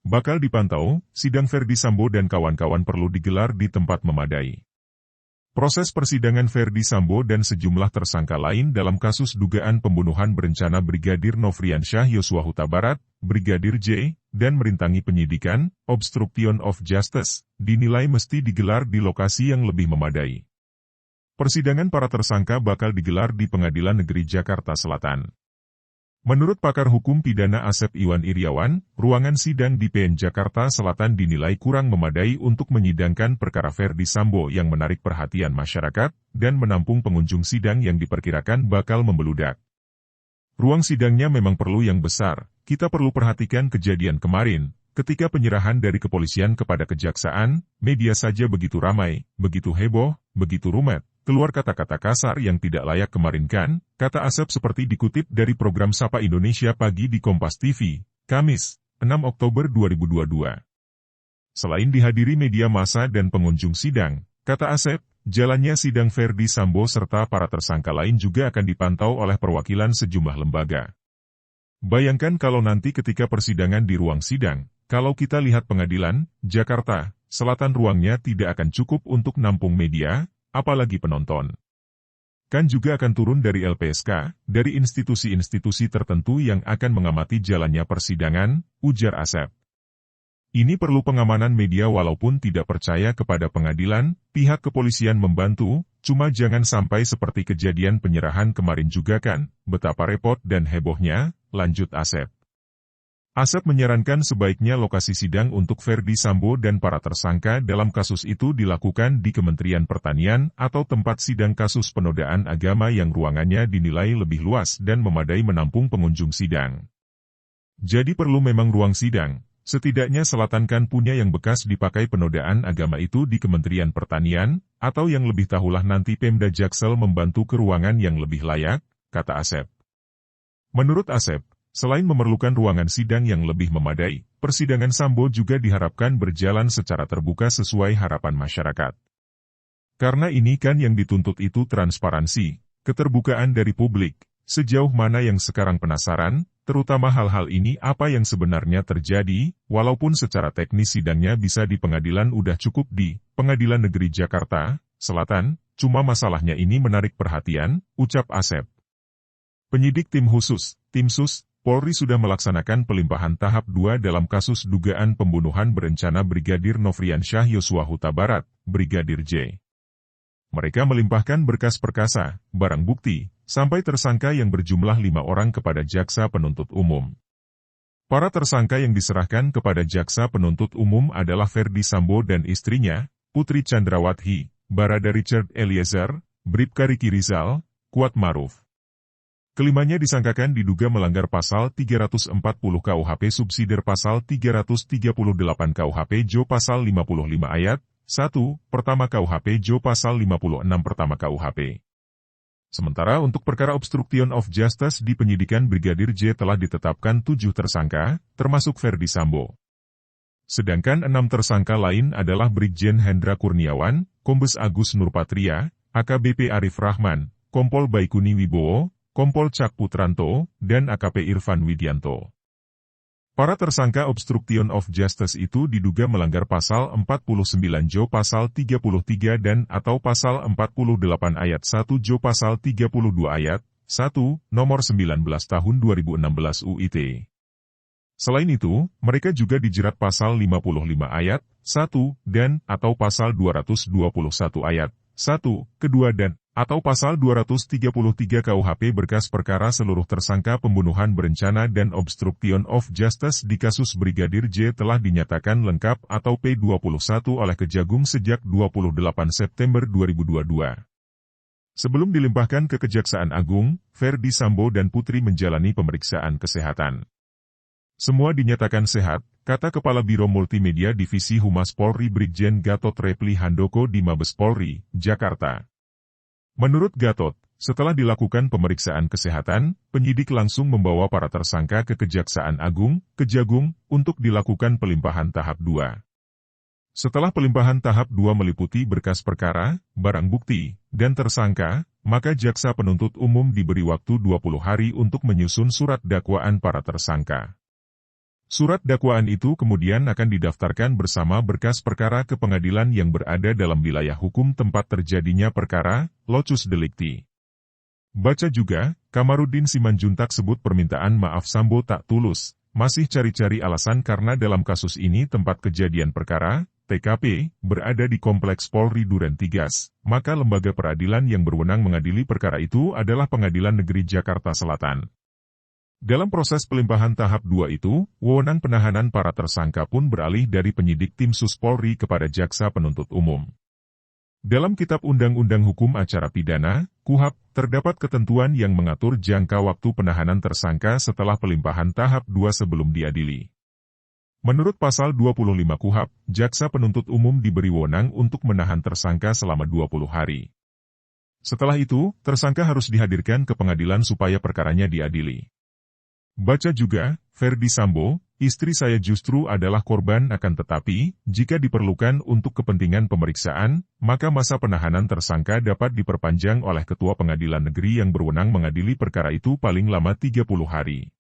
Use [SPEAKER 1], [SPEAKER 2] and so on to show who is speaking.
[SPEAKER 1] bakal dipantau, sidang Ferdy Sambo dan kawan-kawan perlu digelar di tempat memadai. Proses persidangan Ferdy Sambo dan sejumlah tersangka lain dalam kasus dugaan pembunuhan berencana Brigadir Nofriansyah Yosua Huta Barat, Brigadir J, dan merintangi penyidikan, obstruction of justice, dinilai mesti digelar di lokasi yang lebih memadai. Persidangan para tersangka bakal digelar di Pengadilan Negeri Jakarta Selatan. Menurut pakar hukum pidana Asep Iwan Iriawan, ruangan sidang di PN Jakarta Selatan dinilai kurang memadai untuk menyidangkan perkara Ferdy Sambo yang menarik perhatian masyarakat dan menampung pengunjung sidang yang diperkirakan bakal membeludak. Ruang sidangnya memang perlu yang besar. Kita perlu perhatikan kejadian kemarin, ketika penyerahan dari kepolisian kepada kejaksaan, media saja begitu ramai, begitu heboh, begitu rumit. Keluar kata-kata kasar yang tidak layak kemarin kan, kata Asep seperti dikutip dari program Sapa Indonesia Pagi di Kompas TV, Kamis, 6 Oktober 2022. Selain dihadiri media massa dan pengunjung sidang, kata Asep, jalannya sidang Ferdy Sambo serta para tersangka lain juga akan dipantau oleh perwakilan sejumlah lembaga. Bayangkan kalau nanti ketika persidangan di ruang sidang, kalau kita lihat pengadilan, Jakarta Selatan ruangnya tidak akan cukup untuk nampung media, apalagi penonton. Kan juga akan turun dari LPSK, dari institusi-institusi tertentu yang akan mengamati jalannya persidangan, ujar Asep. Ini perlu pengamanan media walaupun tidak percaya kepada pengadilan, pihak kepolisian membantu, cuma jangan sampai seperti kejadian penyerahan kemarin juga kan, betapa repot dan hebohnya, lanjut Asep. Asep menyarankan sebaiknya lokasi sidang untuk Ferdy Sambo dan para tersangka dalam kasus itu dilakukan di Kementerian Pertanian atau tempat sidang kasus penodaan agama yang ruangannya dinilai lebih luas dan memadai menampung pengunjung sidang. Jadi perlu memang ruang sidang, setidaknya Selatan kan punya yang bekas dipakai penodaan agama itu di Kementerian Pertanian, atau yang lebih tahulah nanti Pemda Jaksel membantu ke ruangan yang lebih layak, kata Asep. Menurut Asep, selain memerlukan ruangan sidang yang lebih memadai, persidangan Sambo juga diharapkan berjalan secara terbuka sesuai harapan masyarakat. Karena ini kan yang dituntut itu transparansi, keterbukaan dari publik, sejauh mana yang sekarang penasaran, terutama hal-hal ini apa yang sebenarnya terjadi, walaupun secara teknis sidangnya bisa di pengadilan udah cukup di Pengadilan Negeri Jakarta Selatan, cuma masalahnya ini menarik perhatian, ucap Asep. Penyidik tim khusus, Tim Sus, Polri sudah melaksanakan pelimpahan tahap 2 dalam kasus dugaan pembunuhan berencana Brigadir Nofriansyah Yosua Huta Barat, Brigadir J. Mereka melimpahkan berkas perkasa, barang bukti, sampai tersangka yang berjumlah 5 orang kepada Jaksa Penuntut Umum. Para tersangka yang diserahkan kepada Jaksa Penuntut Umum adalah Ferdy Sambo dan istrinya, Putri Chandrawati, Barada Richard Eliezer, Bribka Riki Rizal, Kuat Maruf. Kelimanya disangkakan diduga melanggar pasal 340 KUHP subsidiar pasal 338 KUHP Jo pasal 55 ayat 1, pertama KUHP Jo pasal 56 pertama KUHP. Sementara untuk perkara obstruction of justice di penyidikan Brigadir J telah ditetapkan 7 tersangka, termasuk Ferdy Sambo. Sedangkan 6 tersangka lain adalah Brigjen Hendra Kurniawan, Kombes Agus Nurpatria, AKBP Arif Rahman, Kompol Baikuni Wibowo, Kompol Cak Putranto, dan AKP Irfan Widianto. Para tersangka obstruction of justice itu diduga melanggar pasal 49 Jo pasal 33 dan atau pasal 48 ayat 1 Jo pasal 32 ayat 1, nomor 19 tahun 2016 UIT. Selain itu, mereka juga dijerat pasal 55 ayat 1 dan atau pasal 221 ayat 1, kedua dan atau pasal 233 KUHP berkas perkara seluruh tersangka pembunuhan berencana dan obstruction of justice di kasus Brigadir J telah dinyatakan lengkap atau P21 oleh Kejagung sejak 28 September 2022. Sebelum dilimpahkan ke Kejaksaan Agung, Ferdy Sambo dan Putri menjalani pemeriksaan kesehatan. Semua dinyatakan sehat, kata Kepala Biro Multimedia Divisi Humas Polri Brigjen Gatot Repli Handoko di Mabes Polri, Jakarta. Menurut Gatot, setelah dilakukan pemeriksaan kesehatan, penyidik langsung membawa para tersangka ke Kejaksaan Agung, Kejagung, untuk dilakukan pelimpahan tahap 2. Setelah pelimpahan tahap 2 meliputi berkas perkara, barang bukti, dan tersangka, maka Jaksa Penuntut Umum diberi waktu 20 hari untuk menyusun surat dakwaan para tersangka. Surat dakwaan itu kemudian akan didaftarkan bersama berkas perkara ke pengadilan yang berada dalam wilayah hukum tempat terjadinya perkara, locus delicti. Baca juga, Kamarudin Simanjuntak sebut permintaan maaf Sambo tak tulus, masih cari-cari alasan karena dalam kasus ini tempat kejadian perkara, TKP, berada di Kompleks Polri Duren Tigas, maka lembaga peradilan yang berwenang mengadili perkara itu adalah Pengadilan Negeri Jakarta Selatan. Dalam proses pelimpahan tahap 2 itu, wewenang penahanan para tersangka pun beralih dari penyidik tim Sus Polri kepada Jaksa Penuntut Umum. Dalam Kitab Undang-Undang Hukum Acara Pidana, KUHAP, terdapat ketentuan yang mengatur jangka waktu penahanan tersangka setelah pelimpahan tahap 2 sebelum diadili. Menurut pasal 25 KUHAP, Jaksa Penuntut Umum diberi wewenang untuk menahan tersangka selama 20 hari. Setelah itu, tersangka harus dihadirkan ke pengadilan supaya perkaranya diadili. Baca juga, Ferdi Sambo, istri saya justru adalah korban akan tetapi, jika diperlukan untuk kepentingan pemeriksaan, maka masa penahanan tersangka dapat diperpanjang oleh Ketua Pengadilan Negeri yang berwenang mengadili perkara itu paling lama 30 hari.